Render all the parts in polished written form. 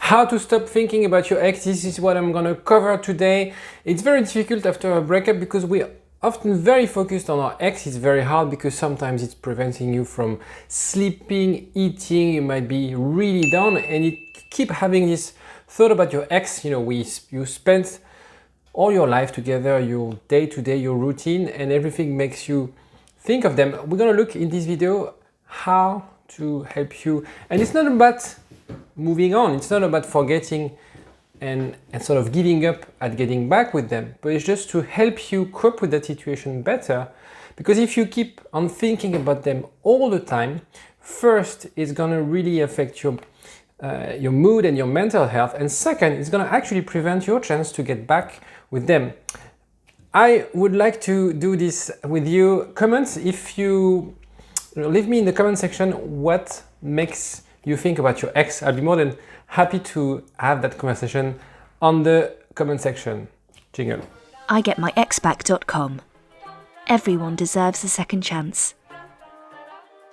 How to stop thinking about your ex. This is what I'm gonna cover today. It's very difficult after a breakup because we're often very focused on our ex. It's very hard because sometimes it's preventing you from sleeping, eating. You might be really down and you keep having this thought about your ex. You know, you spent all your life together, your day-to-day, your routine, and everything makes you think of them. We're gonna look in this video how to help you. And it's not about moving on, it's not about forgetting and sort of giving up at getting back with them, but it's just to help you cope with that situation better. Because if you keep on thinking about them all the time, first, it's gonna really affect your mood and your mental health, and second, it's gonna actually prevent your chance to get back with them. I would like to do this with you. Comments, if you leave me in the comment section what makes you think about your ex. I'll be more than happy to have that conversation on the comment section. Jingle. IGetMyExBack.com. Everyone deserves a second chance.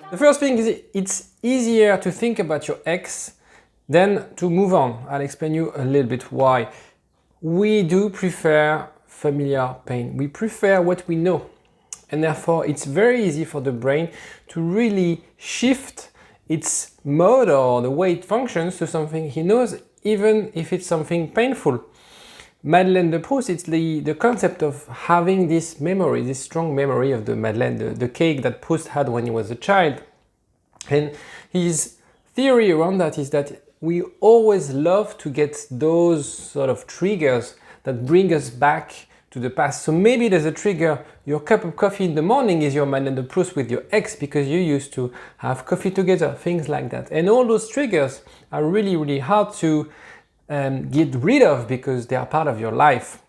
The first thing is it's easier to think about your ex than to move on. I'll explain you a little bit why. We do prefer familiar pain. We prefer what we know. And therefore, it's very easy for the brain to really shift its mode or the way it functions to something he knows, even if it's something painful. Madeleine de Proust, it's the concept of having this memory, this strong memory of the Madeleine, the cake that Proust had when he was a child. And his theory around that is that we always love to get those sort of triggers that bring us back to the past. So maybe there's a trigger. Your cup of coffee in the morning is your Madeleine de Proust with your ex because you used to have coffee together, things like that. And all those triggers are really, really hard to get rid of because they are part of your life.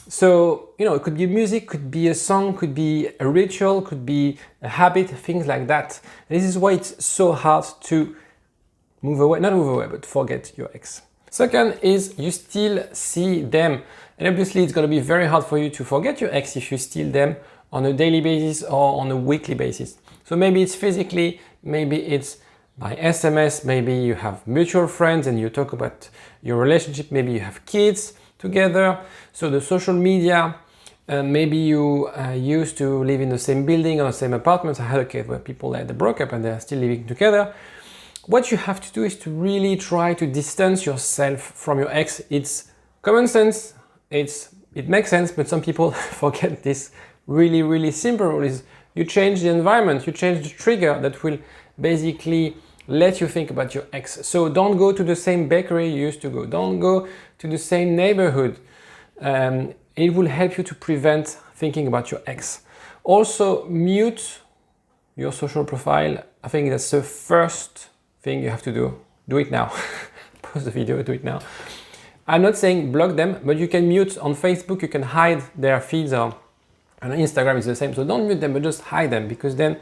So, you know, it could be music, could be a song, could be a ritual, could be a habit, things like that. And this is why it's so hard to move away, not move away, but forget your ex. Second is you still see them. And obviously it's going to be very hard for you to forget your ex if you still them on a daily basis or on a weekly basis. So maybe it's physically, maybe it's by SMS, maybe you have mutual friends and you talk about your relationship, maybe you have kids together. So the social media, maybe you used to live in the same building or the same apartment. I had a case where people they broke up and they're still living together. What you have to do is to really try to distance yourself from your ex. It's common sense. It makes sense, but some people forget this really, really simple rule is you change the environment, you change the trigger that will basically let you think about your ex. So don't go to the same bakery you used to go. Don't go to the same neighborhood. It will help you to prevent thinking about your ex. Also, mute your social profile. I think that's the first thing you have to do. Do it now. Pause the video, do it now. I'm not saying block them, but you can mute on Facebook, you can hide their feeds, or on Instagram is the same. So don't mute them, but just hide them, because then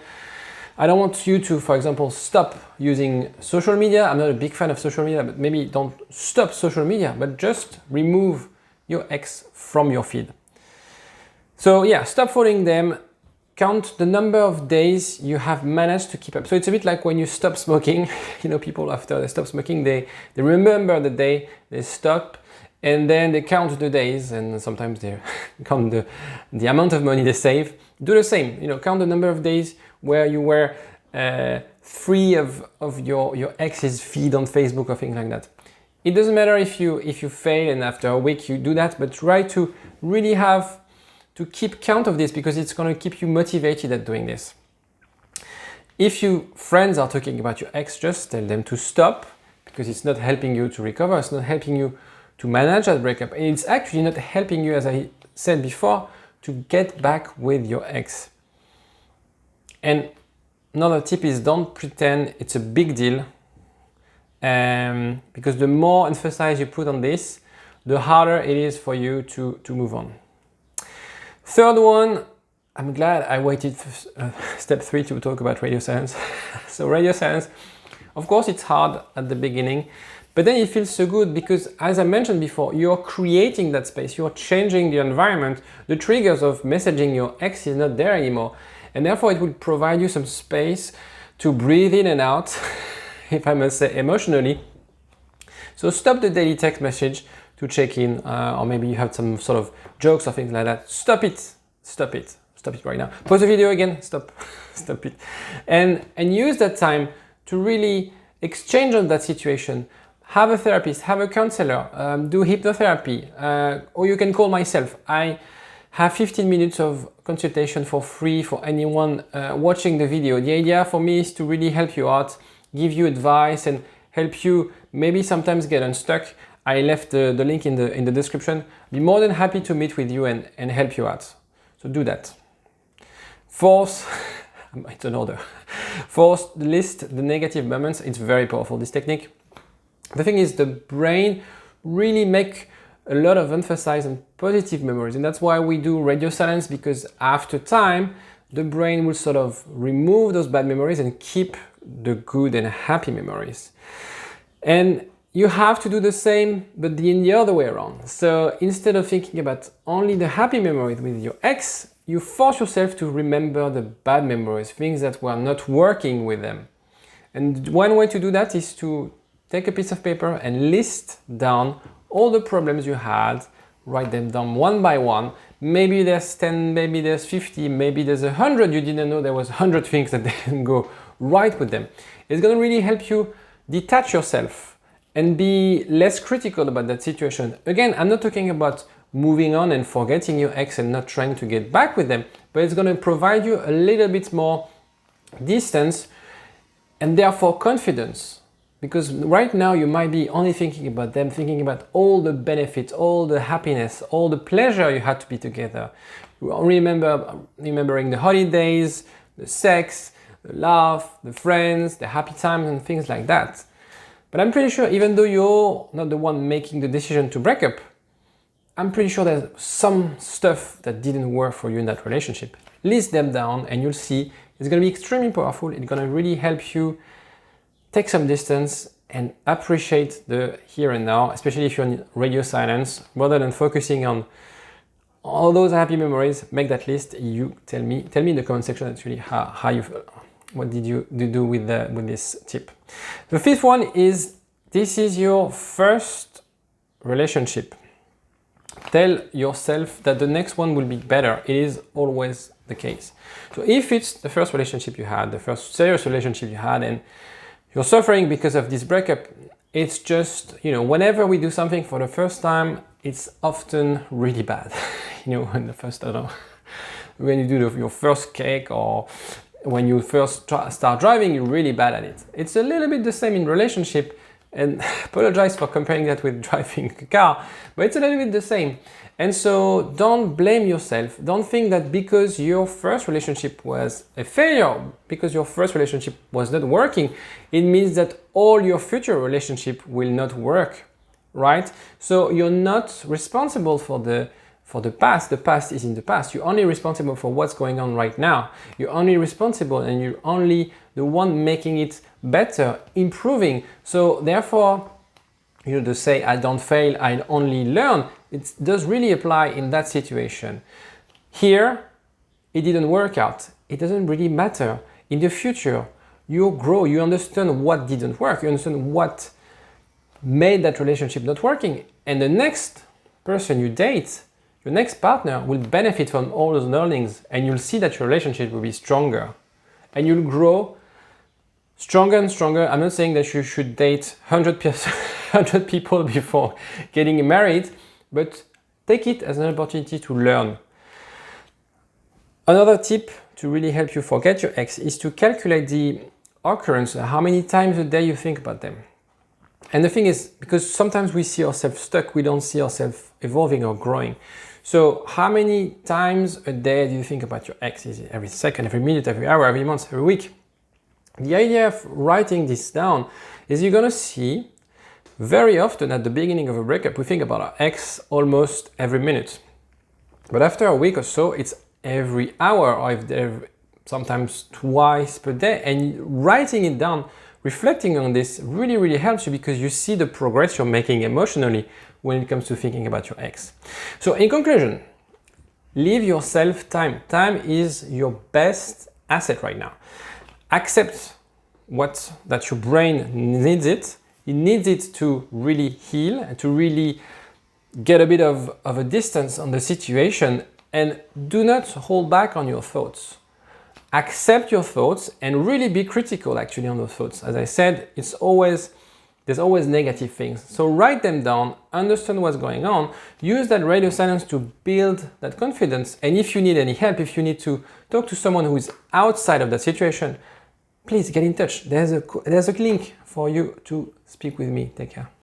I don't want you to, for example, stop using social media. I'm not a big fan of social media, but maybe don't stop social media, but just remove your ex from your feed. So yeah, stop following them. Count the number of days you have managed to keep up. So it's a bit like when you stop smoking. You know, people after they stop smoking, they remember the day they stop, and then they count the days, and sometimes they count the amount of money they save. Do the same. You know, count the number of days where you were free of your ex's feed on Facebook or things like that. It doesn't matter if you fail and after a week you do that, but try to really have to keep count of this, because it's going to keep you motivated at doing this. If your friends are talking about your ex, just tell them to stop, because it's not helping you to recover, it's not helping you to manage that breakup, and it's actually not helping you, as I said before, to get back with your ex. And another tip is don't pretend it's a big deal, because the more emphasis you put on this, the harder it is for you to move on. Third one, I'm glad I waited for step 3 to talk about radio silence. So radio silence, of course it's hard at the beginning, but then it feels so good because, as I mentioned before, you're creating that space, you're changing the environment, the triggers of messaging your ex is not there anymore, and therefore it will provide you some space to breathe in and out, if I must say emotionally, So stop the daily text message to check in, or maybe you have some sort of jokes or things like that. Stop it. Stop it. Stop it right now. Pause the video again. Stop. Stop it. And use that time to really exchange on that situation. Have a therapist, have a counselor, do hypnotherapy, or you can call myself. I have 15 minutes of consultation for free for anyone watching the video. The idea for me is to really help you out, give you advice and help you maybe sometimes get unstuck. I left the link in the description. Be more than happy to meet with you and help you out. So do that. Fourth, it's an order. Fourth, list the negative moments. It's very powerful, this technique. The thing is, the brain really make a lot of emphasis on positive memories, and that's why we do radio silence, because after time the brain will sort of remove those bad memories and keep the good and happy memories. And you have to do the same, but in the other way around. So instead of thinking about only the happy memories with your ex, you force yourself to remember the bad memories, things that were not working with them. And one way to do that is to take a piece of paper and list down all the problems you had, write them down one by one. Maybe there's 10, maybe there's 50, maybe there's 100. You didn't know there was 100 things that didn't go right with them. It's going to really help you detach yourself and be less critical about that situation. Again, I'm not talking about moving on and forgetting your ex and not trying to get back with them, but it's going to provide you a little bit more distance and therefore confidence. Because right now you might be only thinking about them, thinking about all the benefits, all the happiness, all the pleasure you had to be together. You remembering the holidays, the sex, the laugh, the friends, the happy times and things like that. But I'm pretty sure even though you're not the one making the decision to break up, I'm pretty sure there's some stuff that didn't work for you in that relationship. List them down and you'll see it's going to be extremely powerful. It's going to really help you take some distance and appreciate the here and now, especially if you're in radio silence, rather than focusing on all those happy memories. Make that list. You tell me in the comment section actually how you, what did you do with this tip. The fifth one is, this is your first relationship. Tell yourself that the next one will be better. It is always the case. So if it's the first relationship you had, the first serious relationship you had, and you're suffering because of this breakup, it's just, whenever we do something for the first time, it's often really bad. When the first, I don't know, when you do your first cake or when you first start driving, you're really bad at it. It's a little bit the same in relationship, and apologize for comparing that with driving a car, but it's a little bit the same. And so don't blame yourself. Don't think that because your first relationship was a failure, because your first relationship was not working, it means that all your future relationship will not work, right? So you're not responsible for the past. The past is in the past. You're only responsible for what's going on right now. You're only responsible and you're only the one making it better, improving. So therefore, to say, I don't fail, I only learn, it does really apply in that situation. Here, it didn't work out. It doesn't really matter. In the future, you grow, you understand what didn't work, you understand what made that relationship not working, and the next person you date, your next partner, will benefit from all those learnings, and you'll see that your relationship will be stronger, and you'll grow stronger and stronger. I'm not saying that you should date 100 people before getting married, but take it as an opportunity to learn. Another tip to really help you forget your ex is to calculate the occurrence, how many times a day you think about them. And the thing is, because sometimes we see ourselves stuck, we don't see ourselves evolving or growing. So how many times a day do you think about your ex? Is it every second, every minute, every hour, every month, every week? The idea of writing this down is you're going to see very often at the beginning of a breakup, we think about our ex almost every minute. But after a week or so, it's every hour or sometimes twice per day. And writing it down, reflecting on this really, really helps you because you see the progress you're making emotionally when it comes to thinking about your ex. So in conclusion, leave yourself time. Time is your best asset right now. Accept that your brain needs it. He needs it to really heal and to really get a bit of a distance on the situation, and do not hold back on your thoughts. Accept your thoughts and really be critical actually on those thoughts. As I said, there's always negative things. So write them down, understand what's going on, use that radio silence to build that confidence. And if you need any help, if you need to talk to someone who is outside of that situation, please get in touch. There's a link for you to speak with me. Take care.